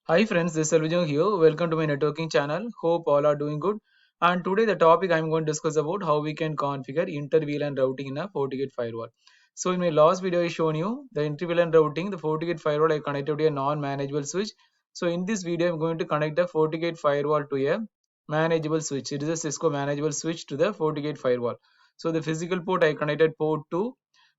Hi friends, this is Selvijong here. Welcome to my networking channel. Hope all are doing good. And today the topic I'm going to discuss about how we can configure inter-VLAN routing in a FortiGate firewall. So in my last video I shown you the inter-VLAN routing, the FortiGate firewall I connected to a non-manageable switch. So in this video I'm going to connect the FortiGate firewall to a manageable switch. It is a Cisco manageable switch to the FortiGate firewall. So the physical port I connected port 2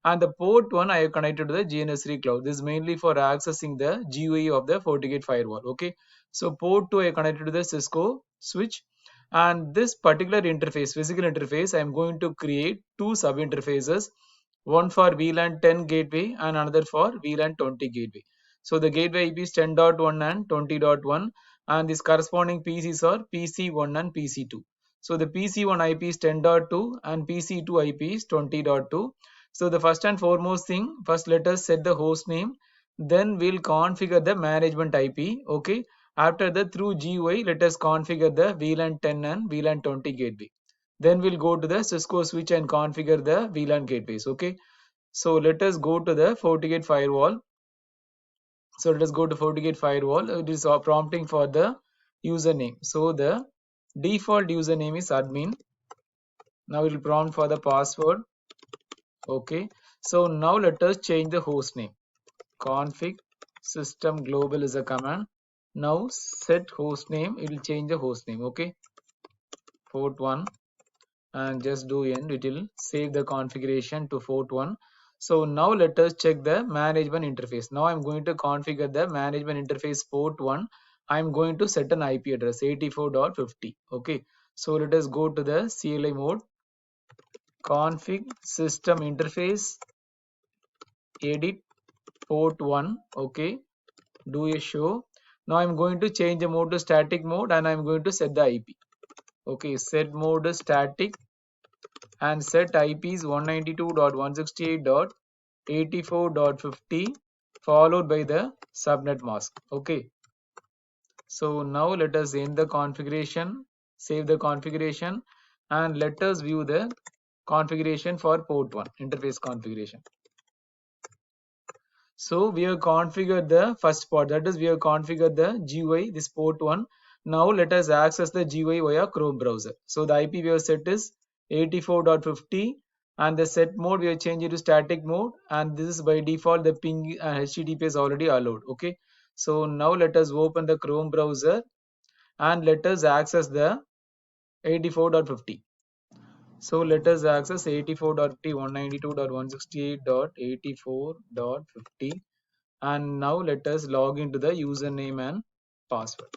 and the port 1 I have connected to the GNS3 cloud. This is mainly for accessing the GUI of the FortiGate firewall. Okay, so port 2 I connected to the Cisco switch, and this particular interface, physical interface, I am going to create two sub interfaces, one for VLAN 10 gateway and another for VLAN 20 gateway. So the gateway IP is 10.1 and 20.1, and this corresponding PCs are PC1 and PC2. So the PC1 IP is 10.2 and PC2 IP is 20.2. So the first and foremost thing, first let us set the host name, then we'll configure the management IP. Okay. After that, through GUI, let us configure the VLAN 10 and VLAN 20 gateway. Then we'll go to the Cisco switch and configure the VLAN gateways. Okay. So let us go to the FortiGate firewall. So let us go to FortiGate firewall. It is prompting for the username. So the default username is admin. Now it will prompt for the password. Okay. So now let us change the host name. Config system global is a command. Now set host name. It will change the host name. Okay. Port 1 and just do end. It will save the configuration to port 1. So now let us check the management interface. Now I'm going to configure the management interface port 1. I'm going to set an IP address 84.50. Okay. So let us go to the CLI mode. Config system interface edit port 1. Okay. Do a show. Now I'm going to change the mode to static mode and I'm going to set the IP. Okay. Set mode is static and set IP is 192.168.84.50 followed by the subnet mask. Okay. So now let us end the configuration, save the configuration, and let us view the configuration for port 1, interface configuration. So we have configured the first part, that is we have configured the GUI, this port 1. Now let us access the GUI via Chrome browser. So the IP we have set is 84.50 and the set mode we have changed it to static mode, and this is by default the ping and HTTP is already allowed. Okay. So now let us open the Chrome browser and let us access the 84.50. So let us access 84.50 192.168.84.50 and now let us log into the username and password.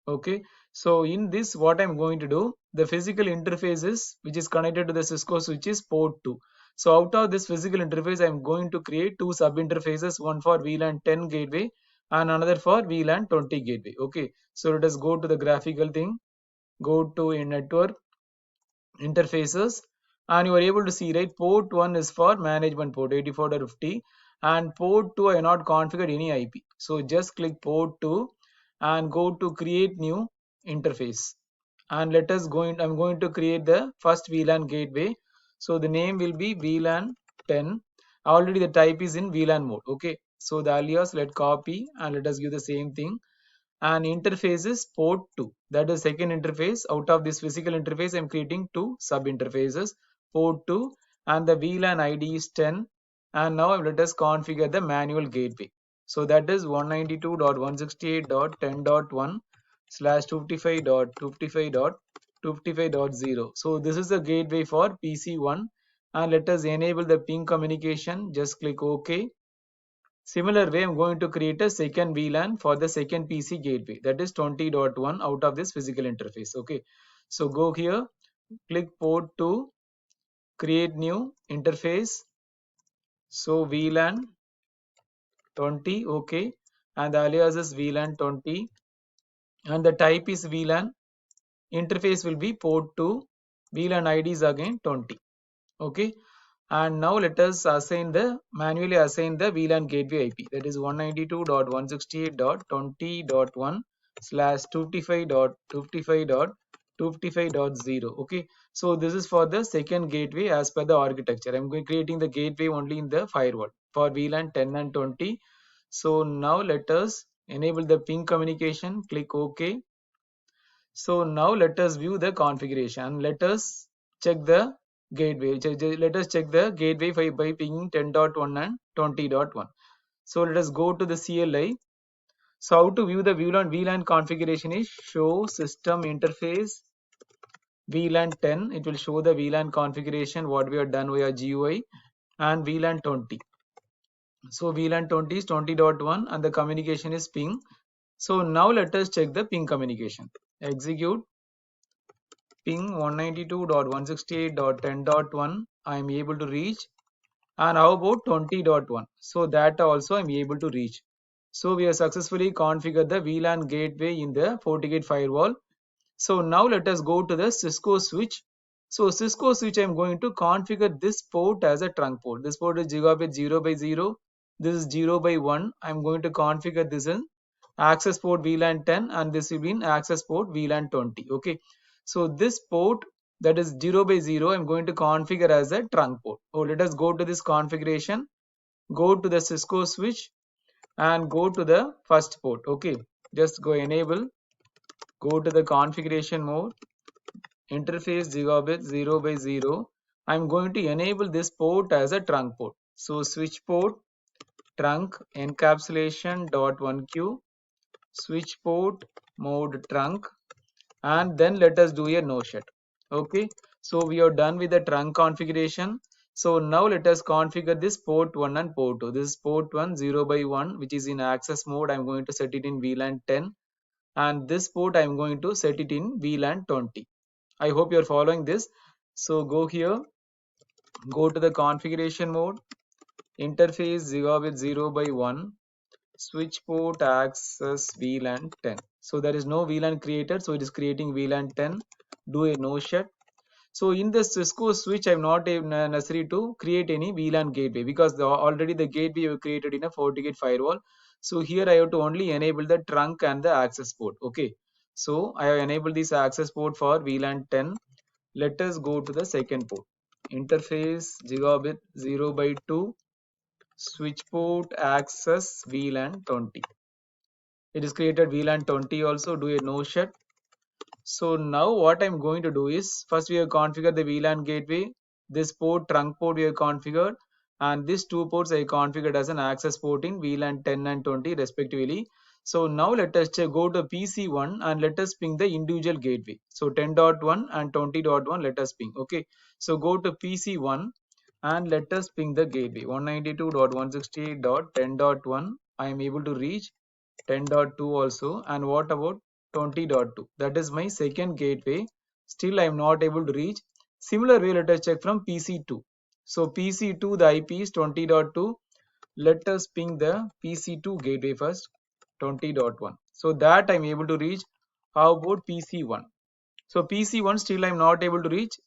Okay, so in this what I'm going to do, the physical interfaces which is connected to the Cisco switch is port 2. So out of this physical interface I'm going to create two sub interfaces, one for VLAN 10 gateway and another for VLAN 20 gateway. Okay, so let us go to the graphical thing, go to a network interfaces, and you are able to see, right, port 1 is for management port 84.50 and port 2 I have not configured any IP. So just click port 2 and go to create new interface and let us go in. I'm going to create the first VLAN gateway. So the name will be VLAN 10. Already the type is in VLAN mode. Okay, so the alias let copy and let us give the same thing, and interface is port 2, that is second interface. Out of this physical interface I'm creating two sub interfaces, port 2 and the VLAN ID is 10, and now let us configure the manual gateway. So that is 192.168.10.1 slash 55.55.55.0. So this is the gateway for PC1 and let us enable the ping communication. Just click OK. Similar way, I'm going to create a second VLAN for the second PC gateway, that is 20.1 out of this physical interface. Okay, so go here, click port 2, create new interface. So VLAN 20, okay, and the alias is VLAN 20 and the type is VLAN. Interface will be port 2, VLAN ID is again 20. Okay, and now let us manually assign the VLAN gateway IP, that is 192.168.20.1 slash 55.55.55.0. Okay, so this is for the second gateway as per the architecture. I'm going creating the gateway only in the firewall for VLAN 10 and 20. So now let us enable the ping communication, click OK. So now let us view the configuration. Let us check the gateway. Let us check the gateway by pinging 10.1 and 20.1. So let us go to the CLI. So how to view the VLAN configuration is show system interface VLAN 10. It will show the VLAN configuration what we have done via GUI, and VLAN 20. So VLAN 20 is 20.1 and the communication is ping. So now let us check the ping communication. Execute ping 192.168.10.1. I am able to reach. And how about 20.1? So that also I am able to reach. So we have successfully configured the VLAN gateway in the FortiGate firewall. So now let us go to the Cisco switch. So Cisco switch, I am going to configure this port as a trunk port. This port is gigabit 0 by 0. This is 0 by 1. I am going to configure this in access port VLAN 10 and this will be in access port VLAN 20. Okay. So this port that is 0 by 0, I'm going to configure as a trunk port. Oh, let us go to this configuration, go to the Cisco switch and go to the first port. Okay. Just go enable, go to the configuration mode, interface gigabit 0 by 0. I'm going to enable this port as a trunk port. So switch port trunk encapsulation dot 1q switch port mode trunk, and then let us do a no shut. Okay, so we are done with the trunk configuration. So now let us configure this port 1 and port 2. This is port 1 0 by 1 which is in access mode. I'm going to set it in VLAN 10, and this port I'm going to set it in VLAN 20. I hope you're following this. So go here, go to the configuration mode, interface gigabit 0 by 1, switch port access VLAN 10. So there is no VLAN created, so it is creating VLAN 10. Do a no shut. So in the Cisco switch, I'm not necessary to create any VLAN gateway because already the gateway we created in a FortiGate firewall. So here I have to only enable the trunk and the access port. Okay. So I have enabled this access port for VLAN 10. Let us go to the second port. Interface gigabit 0 by 2, switch port access VLAN 20. It is created VLAN 20 also. Do a no shut. So now what I'm going to do is, first we have configured the VLAN gateway, this port trunk port we have configured, and these two ports I configured as an access port in VLAN 10 and 20 respectively. So now let us go to PC1 and let us ping the individual gateway. So 10.1 and 20.1 let us ping. Okay, so go to PC1 and let us ping the gateway 192.168.10.1. I am able to reach 10.2 also. And what about 20.2? That is my second gateway. Still I am not able to reach. Similar way, let us check from PC2. So PC2 the IP is 20.2. Let us ping the PC2 gateway first, 20.1. So that I am able to reach. How about PC1? So PC1 still I am not able to reach,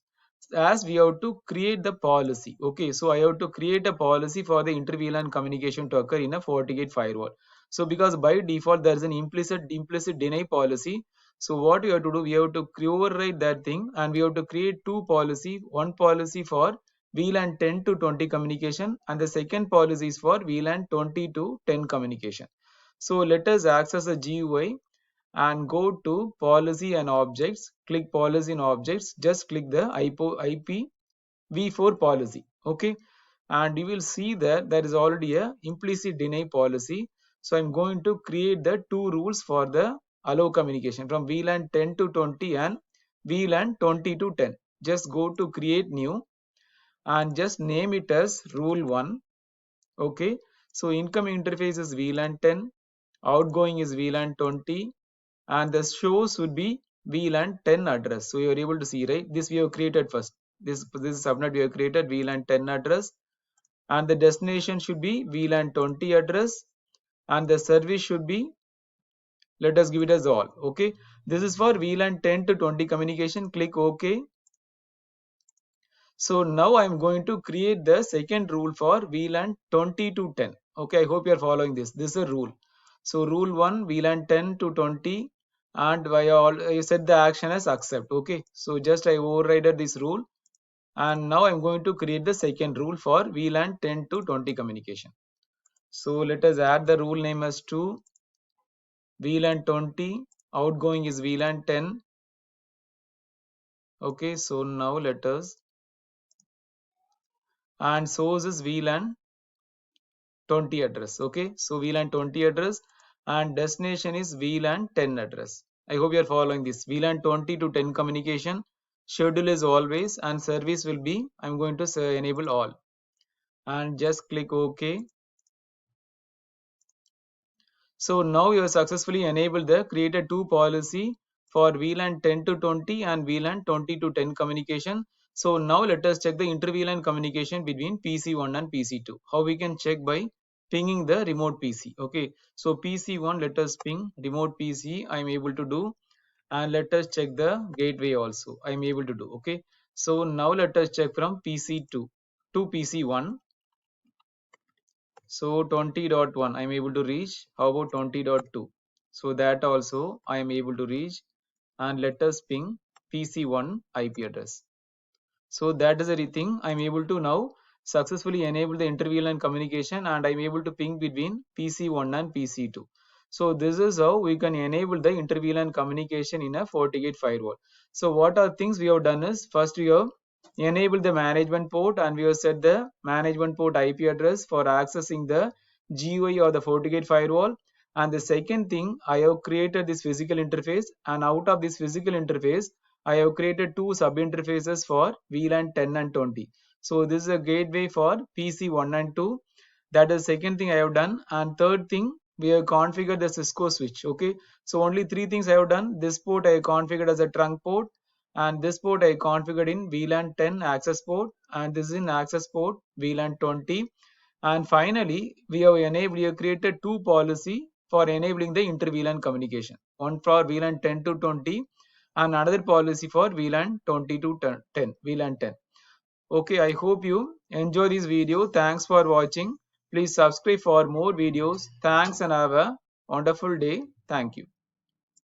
as we have to create the policy. Okay, so I have to create a policy for the inter-VLAN communication to occur in a FortiGate firewall. So because by default there is an implicit deny policy. So what we have to do, we have to override that thing and we have to create two policy. One policy for VLAN 10 to 20 communication and the second policy is for VLAN 20 to 10 communication. So let us access the GUI and go to policy and objects, click policy and objects, just click the IPv4 policy. Okay, and you will see that there is already a implicit deny policy. So I'm going to create the two rules for the allow communication from VLAN 10 to 20 and VLAN 20 to 10. Just go to create new and just name it as rule 1. Okay, so incoming interface is VLAN 10, outgoing is VLAN 20, and the shows would be VLAN 10 address. So you are able to see, right? This we have created first. This subnet we have created VLAN 10 address, and the destination should be VLAN 20 address, and the service should be, let us give it as all. Okay, this is for VLAN 10 to 20 communication. Click OK. So now I am going to create the second rule for VLAN 20 to 10. Okay, I hope you are following this. This is a rule. So rule 1 VLAN 10 to 20, and I set the action as accept. Okay, so just I overrided this rule, and now I'm going to create the second rule for VLAN 10 to 20 communication. So let us add the rule name as 2 VLAN 20, outgoing is VLAN 10. Okay, so now let us, and source is VLAN 20 address. Okay, so VLAN 20 address and destination is VLAN 10 address. I hope you are following this. VLAN 20 to 10 communication, schedule is always, and service will be, I'm going to say, enable all, and just click OK. So now you have successfully enabled the created two policy for VLAN 10 to 20 and VLAN 20 to 10 communication. So now let us check the inter-VLAN communication between PC1 and PC2. How we can check? By pinging the remote PC. Okay, so PC1, let us ping remote PC. I am able to do, and let us check the gateway also. I am able to do. Okay, so now let us check from PC2 to PC1. So 20.1 I am able to reach. How about 20.2? So that also I am able to reach, and let us ping PC1 IP address. So that is the thing. I'm able to now successfully enable the inter-VLAN communication, and I'm able to ping between PC1 and PC2. So this is how we can enable the inter-VLAN communication in a FortiGate firewall. So what are things we have done is, first we have enabled the management port, and we have set the management port IP address for accessing the GUI or the FortiGate firewall. And the second thing, I have created this physical interface, and out of this physical interface I have created two sub interfaces for VLAN 10 and 20. So this is a gateway for PC 1 and 2. That is second thing I have done. And third thing, we have configured the Cisco switch. Okay, so only three things I have done. This port I have configured as a trunk port, and this port I configured in VLAN 10 access port, and this is in access port VLAN 20. And finally, we have created two policy for enabling the inter VLAN communication. One for VLAN 10 to 20, and another policy for VLAN 20 to 10, VLAN 10. Okay, I hope you enjoy this video. Thanks for watching. Please subscribe for more videos. Thanks and have a wonderful day. Thank you.